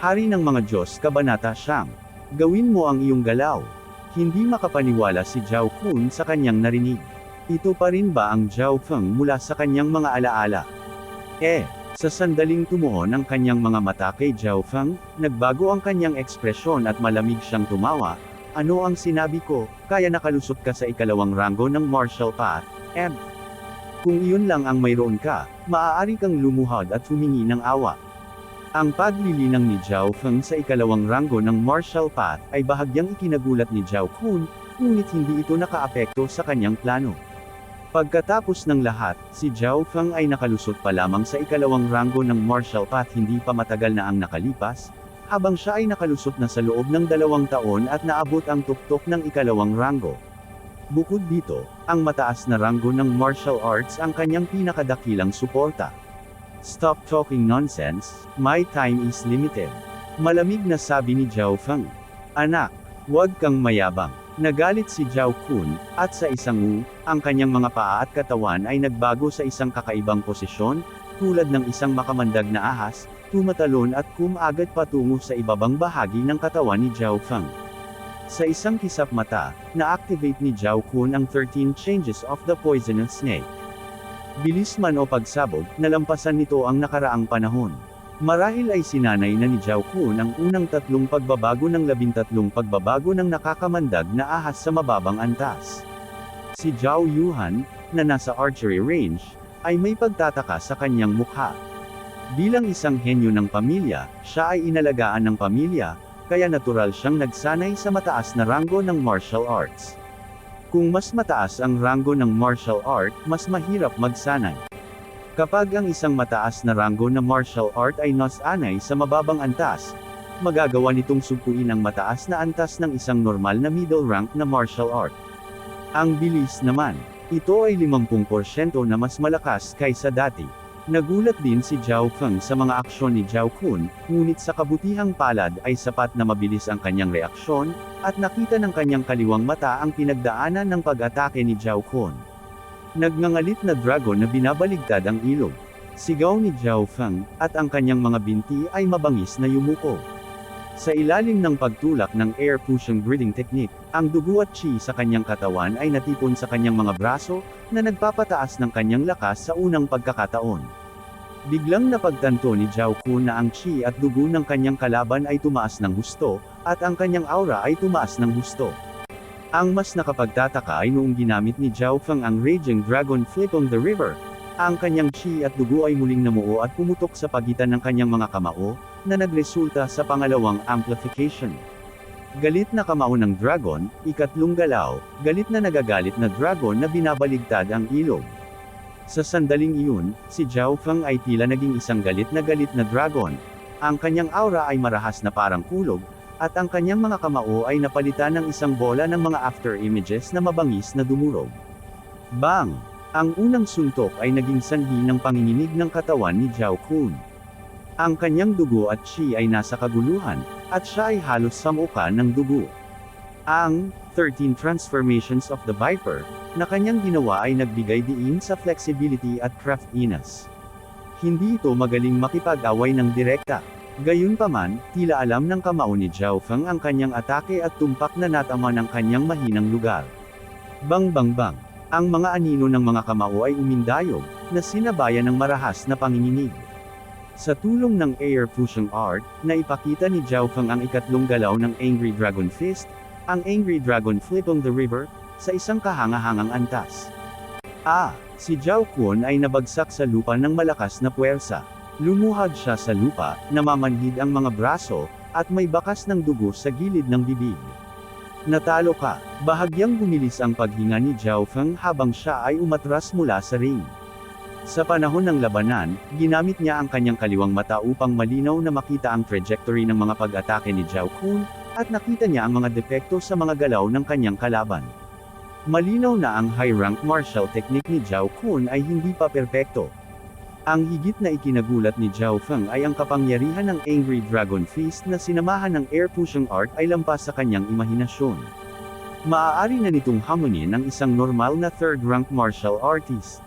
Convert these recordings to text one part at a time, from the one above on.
Hari ng mga Diyos Kabanata 9. Gawin mo ang iyong galaw. Hindi makapaniwala si Zhao Kun sa kanyang narinig. Ito pa rin ba ang Zhao Feng mula sa kanyang mga alaala? Sa sandaling tumuon ang kanyang mga mata kay Zhao Feng, nagbago ang kanyang ekspresyon at malamig siyang tumawa. Ano ang sinabi ko, kaya nakalusot ka sa ikalawang ranggo ng martial path, Kung iyon lang ang mayroon ka, maaari kang lumuhod at humingi ng awa. Ang paglilinang ni Zhao Feng sa ikalawang ranggo ng martial path ay bahagyang ikinagulat ni Zhao Kun, ngunit hindi ito nakaapekto sa kanyang plano. Pagkatapos ng lahat, si Zhao Feng ay nakalusot pa lamang sa ikalawang ranggo ng martial path hindi pa matagal na ang nakalipas, habang siya ay nakalusot na sa loob ng 2 taon at naabot ang tuktok ng ikalawang ranggo. Bukod dito, ang mataas na ranggo ng martial arts ang kanyang pinakadakilang suporta. Stop talking nonsense, my time is limited. Malamig na sabi ni Zhao Feng. Anak, huwag kang mayabang. Nagalit si Zhao Kun, at sa isang ang kanyang mga paa at katawan ay nagbago sa isang kakaibang posisyon, tulad ng isang makamandag na ahas, tumatalon at kumagad patungo sa ibabang bahagi ng katawan ni Zhao Feng. Sa isang kisap mata, na-activate ni Zhao Kun ang 13 changes of the poisonous snake. Bilis man o pagsabog, nalampasan nito ang nakaraang panahon. Marahil ay sinanay na ni Zhao Kun ang unang 3 pagbabago ng 13 pagbabago ng nakakamandag na ahas sa mababang antas. Si Zhao Yuhan, na nasa archery range, ay may pagtataka sa kanyang mukha. Bilang isang henyo ng pamilya, siya ay inalagaan ng pamilya, kaya natural siyang nagsanay sa mataas na ranggo ng martial arts. Kung mas mataas ang ranggo ng martial art, mas mahirap magsanay. Kapag ang isang mataas na ranggo na martial art ay nasanay sa mababang antas, magagawa nitong sugpuin ang mataas na antas ng isang normal na middle rank na martial art. Ang bilis naman, ito ay 50% na mas malakas kaysa dati. Nagulat din si Zhao Feng sa mga aksyon ni Zhao Kun, ngunit sa kabutihang palad ay sapat na mabilis ang kanyang reaksyon, at nakita ng kanyang kaliwang mata ang pinagdaanan ng pag-atake ni Zhao Kun. Nagngangalit na dragon na binabaligtad ang ilog. Sigaw ni Zhao Feng, at ang kanyang mga binti ay mabangis na yumuko. Sa ilalim ng pagtulak ng air pushing breathing technique, ang dugo at chi sa kanyang katawan ay natipon sa kanyang mga braso, na nagpapataas ng kanyang lakas sa unang pagkakataon. Biglang napagtanto ni Zhao Kun na ang chi at dugo ng kanyang kalaban ay tumaas ng husto, at ang kanyang aura ay tumaas ng husto. Ang mas nakapagtataka ay noong ginamit ni Zhao Feng ang Raging Dragon Flip on the River. Ang kanyang chi at dugo ay muling namuo at pumutok sa pagitan ng kanyang mga kamao, na nagresulta sa pangalawang amplification. Galit na kamao ng dragon, ikatlong galaw, galit na nagagalit na dragon na binabaligtad ang ilog. Sa sandaling iyon, si Zhao Feng ay tila naging isang galit na dragon. Ang kanyang aura ay marahas na parang kulog, at ang kanyang mga kamao ay napalitan ng isang bola ng mga after images na mabangis na dumurog. Bang! Ang unang suntok ay naging sanhi ng panginginig ng katawan ni Zhao Kun. Ang kanyang dugo at chi ay nasa kaguluhan, at siya ay halos samuka ng dugo. Ang 13 transformations of the Viper na kanyang ginawa ay nagbigay diin sa flexibility at craftiness. Hindi ito magaling makipag-away ng direkta. Gayunpaman, tila alam ng kamao ni Zhao Feng ang kanyang atake at tumpak na natama ng kanyang mahinang lugar. Bang bang bang! Ang mga anino ng mga kamao ay umindayog, na sinabayan ng marahas na panginginig. Sa tulong ng air pushing art, naipakita ni Zhao Feng ang ikatlong galaw ng Angry Dragon Fist, ang Angry Dragon Flip on the River, sa isang kahangahangang antas. Si Zhao Kun ay nabagsak sa lupa ng malakas na puwersa. Lumuhad siya sa lupa, namamanhid ang mga braso, at may bakas ng dugo sa gilid ng bibig. Natalo ka. Bahagyang bumilis ang paghinga ni Zhao Feng habang siya ay umatras mula sa ring. Sa panahon ng labanan, ginamit niya ang kanyang kaliwang mata upang malinaw na makita ang trajectory ng mga pag-atake ni Zhao Kun, at nakita niya ang mga depekto sa mga galaw ng kanyang kalaban. Malinaw na ang high-rank martial technique ni Zhao Kun ay hindi pa perpekto. Ang higit na ikinagulat ni Zhao Feng ay ang kapangyarihan ng Angry Dragon Fist na sinamahan ng air pushing art ay lampas sa kanyang imahinasyon. Maaari na nitong hamunin ang isang normal na third-rank martial artist.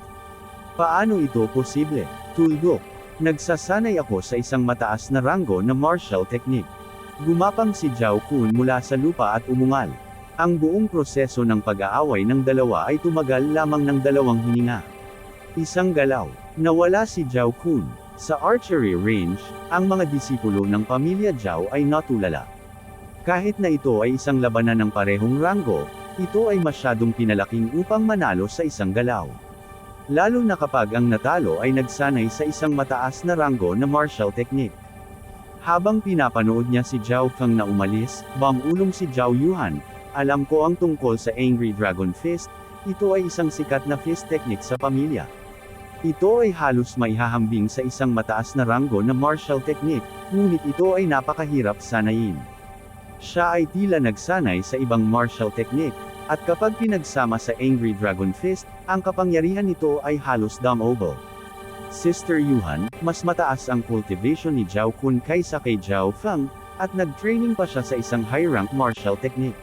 Paano ito posible? Tuldok. Nagsasanay ako sa isang mataas na ranggo na martial technique. Gumapang si Zhao Kun mula sa lupa at umungal. Ang buong proseso ng pag-aaway ng dalawa ay tumagal lamang ng 2 hininga. Isang galaw. Nawala si Zhao Kun. Sa archery range, ang mga disipulo ng pamilya Zhao ay natulala. Kahit na ito ay isang labanan ng parehong ranggo, ito ay masyadong pinalaking upang manalo sa isang galaw. Lalo na kapag ang natalo ay nagsanay sa isang mataas na ranggo na martial technique. Habang pinapanood niya si Zhao Feng na umalis, bumulong si Zhao Yuhan. Alam ko ang tungkol sa Angry Dragon Fist, ito ay isang sikat na fist technique sa pamilya. Ito ay halos maihahambing sa isang mataas na ranggo na martial technique, ngunit ito ay napakahirap sanayin. Siya ay tila nagsanay sa ibang martial technique, at kapag pinagsama sa Angry Dragon Fist, ang kapangyarihan nito ay halos damnable. Sister Yuhan, mas mataas ang cultivation ni Zhao Kun kaysa kay Zhao Feng, at nag-training pa siya sa isang high-rank martial technique.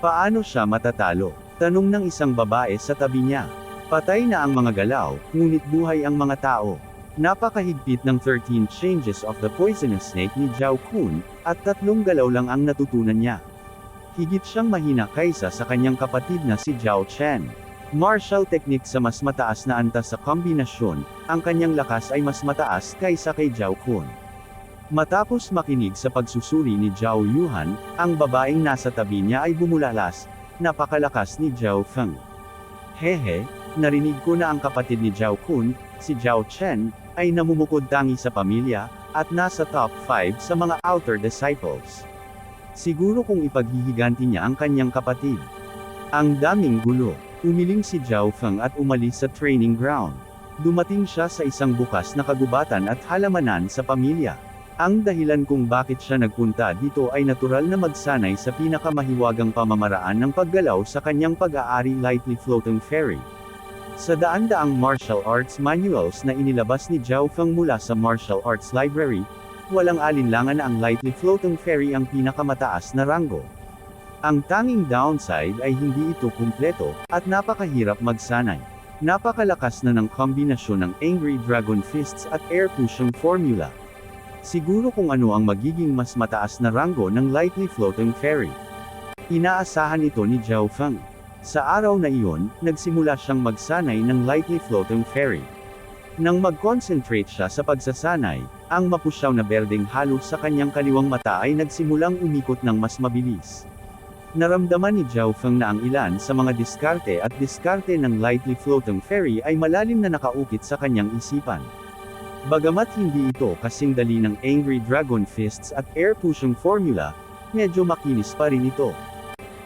Paano siya matatalo? Tanong ng isang babae sa tabi niya. Patay na ang mga galaw, ngunit buhay ang mga tao. Napakahigpit ng 13 changes of the poisonous snake ni Zhao Kun, at 3 galaw lang ang natutunan niya. Higit siyang mahina kaysa sa kanyang kapatid na si Zhao Chen. Martial technique sa mas mataas na antas sa kombinasyon, ang kanyang lakas ay mas mataas kaysa kay Zhao Kun. Matapos makinig sa pagsusuri ni Zhao Yuhan, ang babaeng nasa tabi niya ay bumulalas, napakalakas ni Zhao Feng. Hehe, narinig ko na ang kapatid ni Zhao Kun, si Zhao Chen, ay namumukod tangi sa pamilya, at nasa top 5 sa mga outer disciples. Siguro kung ipaghihiganti niya ang kanyang kapatid. Ang daming gulo. Umiling si Zhao Feng at umalis sa training ground. Dumating siya sa isang bukas na kagubatan at halamanan sa pamilya. Ang dahilan kung bakit siya nagpunta dito ay natural na magsanay sa pinakamahiwagang pamamaraan ng paggalaw sa kanyang pag-aari lightly floating fairy. Sa daan-daang martial arts manuals na inilabas ni Zhao Feng mula sa martial arts library, walang alinlangan na ang lightly floating fairy ang pinakamataas na ranggo. Ang tanging downside ay hindi ito kumpleto, at napakahirap magsanay. Napakalakas na ng kombinasyon ng Angry Dragon Fists at Air Pushing formula. Siguro kung ano ang magiging mas mataas na ranggo ng lightly floating fairy. Inaasahan ito ni Zhao Feng. Sa araw na iyon, nagsimula siyang magsanay ng lightly floating fairy. Nang mag-concentrate siya sa pagsasanay, ang mapusyaw na berdeng halo sa kanyang kaliwang mata ay nagsimulang umikot ng mas mabilis. Naramdaman ni Zhao Feng na ang ilan sa mga diskarte ng lightly floating fairy ay malalim na nakaukit sa kanyang isipan. Bagamat hindi ito kasing dali ng Angry Dragon Fists at Air Pushing formula, medyo makinis pa rin ito.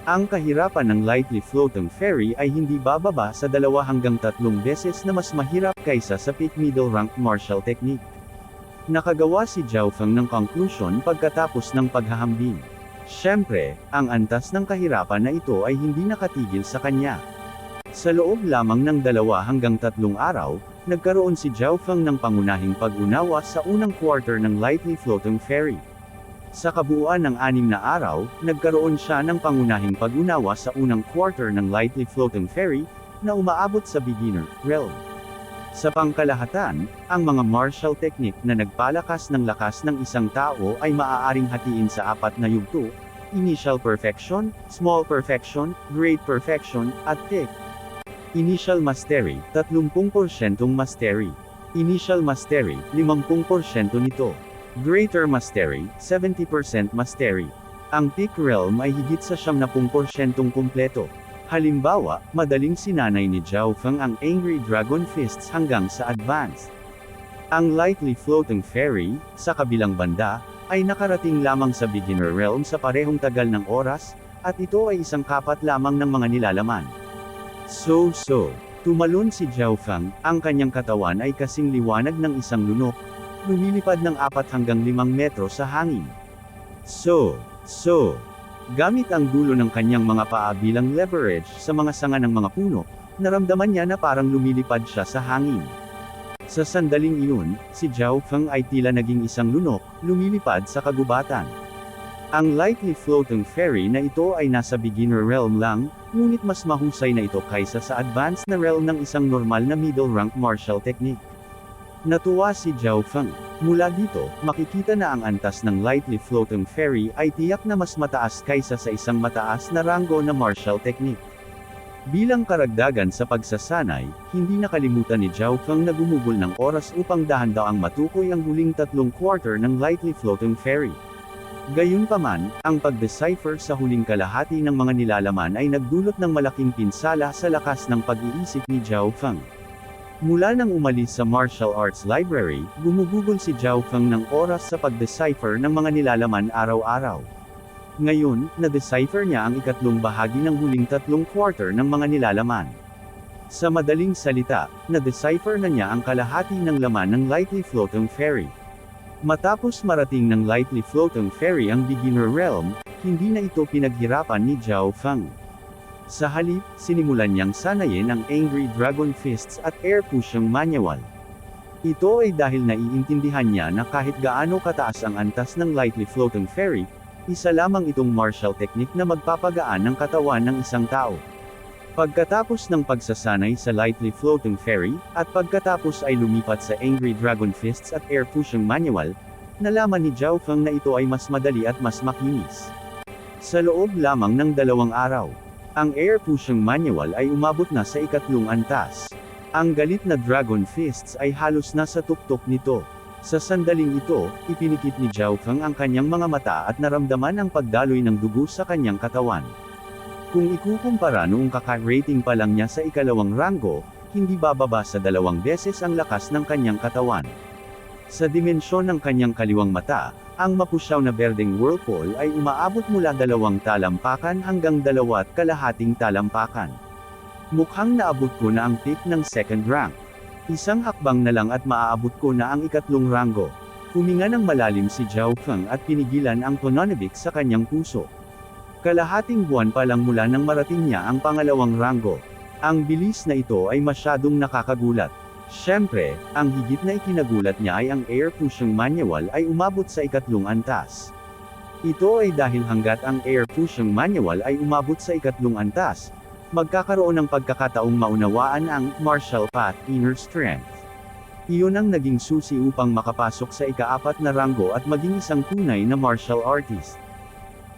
Ang kahirapan ng lightly floating fairy ay hindi bababa sa 2 hanggang 3 beses na mas mahirap kaysa sa peak middle rank martial technique. Nakagawa si Zhao Feng ng conclusion pagkatapos ng paghahambing. Siyempre, ang antas ng kahirapan na ito ay hindi nakatigil sa kanya. Sa loob lamang ng 2 hanggang 3 araw, nagkaroon si Zhao Feng ng pangunahing pag-unawa sa unang quarter ng lightly floating fairy. Sa kabuuan ng 6 na araw, nagkaroon siya ng pangunahing pag-unawa sa unang quarter ng lightly floating fairy, na umaabot sa beginner realm. Sa pangkalahatan, ang mga martial technique na nagpalakas ng lakas ng isang tao ay maaaring hatiin sa 4 na yugto: initial perfection, small perfection, great perfection, at peak. Initial Mastery, 30% mastery. Initial Mastery, 50% nito. Greater Mastery, 70% mastery. Ang Peak Realm ay higit sa 70% kumpleto. Halimbawa, madaling sinanay ni Zhao Feng ang Angry Dragon Fists hanggang sa Advanced. Ang Lightly Floating Fairy, sa kabilang banda, ay nakarating lamang sa Beginner Realm sa parehong tagal ng oras, at ito ay isang kapat lamang ng mga nilalaman. Tumalon si Zhao Feng, ang kanyang katawan ay kasing liwanag ng isang lunok, lumilipad ng 4 hanggang 5 metro sa hangin. Gamit ang dulo ng kanyang mga paa bilang leverage sa mga sanga ng mga puno, naramdaman niya na parang lumilipad siya sa hangin. Sa sandaling iyon, si Zhao Feng ay tila naging isang lunok, lumilipad sa kagubatan. Ang Lightly Floating Fairy na ito ay nasa Beginner Realm lang, ngunit mas mahusay na ito kaysa sa Advanced na realm ng isang normal na middle rank martial technique. Natuwa si Zhao Feng. Mula dito, makikita na ang antas ng lightly floating fairy ay tiyak na mas mataas kaysa sa isang mataas na ranggo na martial technique. Bilang karagdagan sa pagsasanay, hindi nakalimutan ni Zhao Feng na gumugol ng oras upang dahan-daang matukoy ang huling 3/4 ng lightly floating fairy. Gayunpaman, ang pag-decipher sa huling kalahati ng mga nilalaman ay nagdulot ng malaking pinsala sa lakas ng pag-iisip ni Zhao Feng. Mula nang umalis sa martial arts library, gumugugol si Zhao Feng ng oras sa pag-decipher ng mga nilalaman araw-araw. Ngayon, na-decipher niya ang ikatlong bahagi ng huling 3/4 ng mga nilalaman. Sa madaling salita, na-decipher na niya ang kalahati ng laman ng lightly floating fairy. Matapos marating ng lightly floating fairy ang beginner realm, hindi na ito pinaghirapan ni Zhao Feng. Sa halip, sinimulan niyang sanayin ang Angry Dragon Fists at Air Pushing Manual. Ito ay dahil naiintindihan niya na kahit gaano kataas ang antas ng lightly floating fairy, isa lamang itong martial technique na magpapagaan ng katawan ng isang tao. Pagkatapos ng pagsasanay sa lightly floating fairy, at pagkatapos ay lumipat sa Angry Dragon Fists at Air Pushing Manual, nalaman ni Zhao Feng na ito ay mas madali at mas makinis. Sa loob lamang ng 2 araw, ang Air Pushing Manual ay umabot na sa ikatlong antas. Ang galit na Dragon Fists ay halos nasa tuktok nito. Sa sandaling ito, ipinikit ni Zhao Feng ang kanyang mga mata at naramdaman ang pagdaloy ng dugo sa kanyang katawan. Kung ikukumpara noong kaka-rating pa lang niya sa ikalawang ranggo, hindi bababa sa 2 beses ang lakas ng kanyang katawan. Sa dimensyon ng kanyang kaliwang mata, ang mapusyaw na berdeng whirlpool ay umaabot mula 2 talampakan hanggang 2.5 talampakan. Mukhang naabot ko na ang peak ng second rank. Isang hakbang na lang at maaabot ko na ang ikatlong ranggo. Huminga ng malalim si Zhao Feng at pinigilan ang tononabik sa kanyang puso. Kalahating buwan pa lang mula nang marating niya ang pangalawang ranggo. Ang bilis na ito ay masyadong nakakagulat. Siyempre, ang higit na ikinagulat niya ay ang Air Pushing Manual ay umabot sa ikatlong antas. Ito ay dahil hanggat ang Air Pushing Manual ay umabot sa ikatlong antas, magkakaroon ng pagkakataong maunawaan ang martial path inner strength. Iyon ang naging susi upang makapasok sa ika-4 na ranggo at maging isang tunay na martial artist.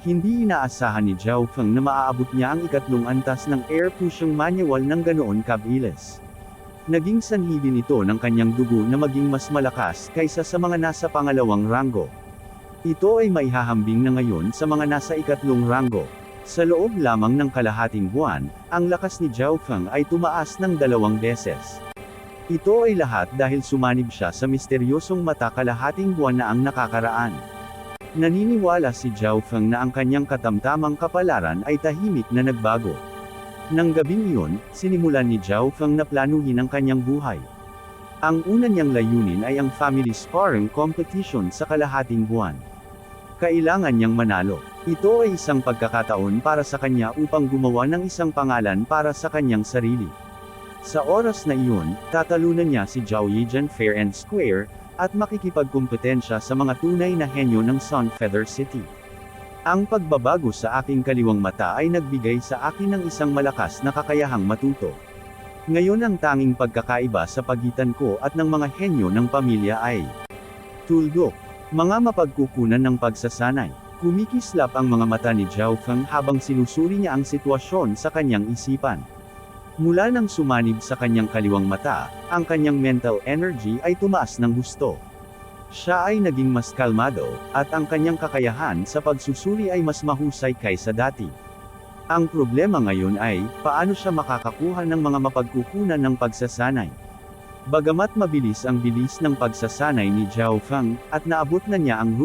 Hindi inaasahan ni Zhao Feng na maaabot niya ang ikatlong antas ng Air Pushing Manual ng ganoon kabilis. Naging sanhi din ito ng kanyang dugo na maging mas malakas kaysa sa mga nasa pangalawang ranggo. Ito ay maihahambing na ngayon sa mga nasa ikatlong ranggo. Sa loob lamang ng kalahating buwan, ang lakas ni Zhao Feng ay tumaas ng 2 beses. Ito ay lahat dahil sumanib siya sa misteryosong mata kalahating buwan na ang nakakaraan. Naniniwala si Zhao Feng na ang kanyang katamtamang kapalaran ay tahimik na nagbago. Nang gabing iyon, sinimulan ni Zhao Feng na planuhin ang kanyang buhay. Ang una niyang layunin ay ang family sparring competition sa kalahating buwan. Kailangan niyang manalo. Ito ay isang pagkakataon para sa kanya upang gumawa ng isang pangalan para sa kanyang sarili. Sa oras na iyon, tatalunan niya si Zhao Yijian fair and square, at makikipagkumpetensya sa mga tunay na henyo ng Sun Feather City. Ang pagbabago sa aking kaliwang mata ay nagbigay sa akin ng isang malakas na kakayahang matuto. Ngayon ang tanging pagkakaiba sa pagitan ko at ng mga henyo ng pamilya ay tuldok, mga mapagkukunan ng pagsasanay. Kumikislap ang mga mata ni Zhao Feng habang sinusuri niya ang sitwasyon sa kanyang isipan. Mula nang sumanib sa kanyang kaliwang mata, ang kanyang mental energy ay tumaas ng husto. Siya ay naging mas kalmado, at ang kanyang kakayahan sa pagsusuri ay mas mahusay kaysa dati. Ang problema ngayon ay, paano siya makakakuha ng mga mapagkukunan ng pagsasanay? Bagamat mabilis ang bilis ng pagsasanay ni Zhao Feng, at naabot na niya ang